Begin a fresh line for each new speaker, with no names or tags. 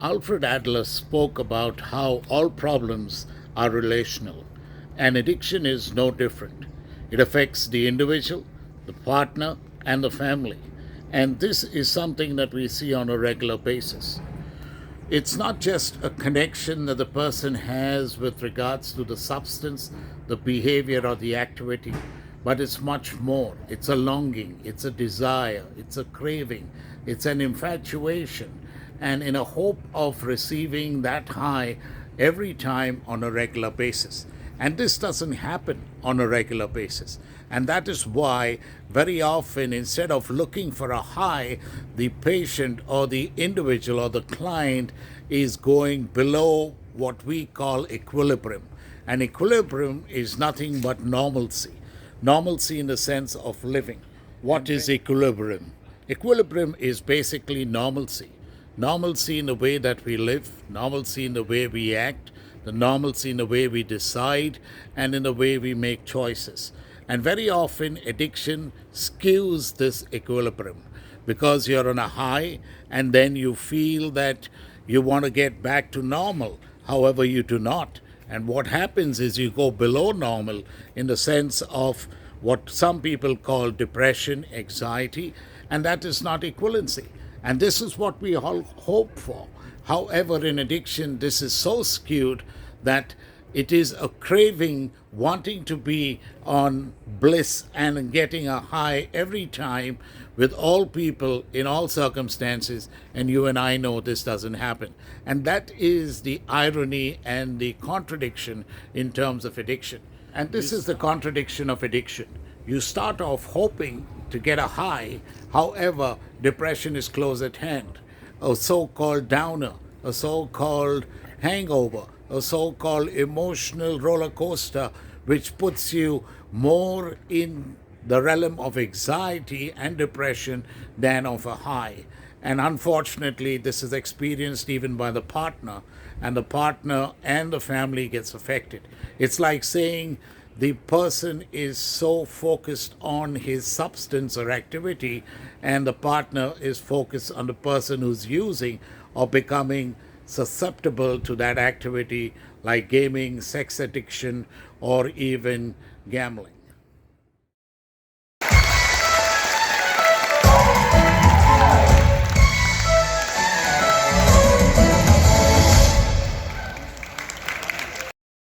Alfred Adler spoke about how all problems are relational, and addiction is no different. It affects the individual, the partner, and the family. And this is something that we see on a regular basis. It's not just a connection that the person has with regards to the substance, the behavior, or the activity, but it's much more. It's a longing, it's a desire, it's a craving, it's an infatuation, and in a hope of receiving that high every time on a regular basis. And this doesn't happen on a regular basis. And that is why, very often, instead of looking for a high, the patient or the individual or the client is going below what we call equilibrium. And equilibrium is nothing but normalcy. Normalcy in the sense of living. What is equilibrium? Equilibrium is basically normalcy. Normalcy in the way that we live, normalcy in the way we act, the normalcy in the way we decide, and in the way we make choices. And very often, addiction skews this equilibrium because you're on a high and then you feel that you want to get back to normal. However, you do not. And what happens is you go below normal in the sense of what some people call depression, anxiety, and that is not equivalency. And this is what we all hope for. However, in addiction, this is so skewed that it is a craving, wanting to be on bliss and getting a high every time with all people in all circumstances. And you and I know this doesn't happen. And that is the irony and the contradiction in terms of addiction. And this is the contradiction of addiction. You start off hoping to get a high, however, depression is close at hand. A so called downer, a so called hangover, a so called emotional roller coaster, which puts you more in the realm of anxiety and depression than of a high. And unfortunately, this is experienced even by the partner, and the partner and the family gets affected. It's like saying the person is so focused on his substance or activity, and the partner is focused on the person who's using or becoming susceptible to that activity, like gaming, sex addiction, or even gambling.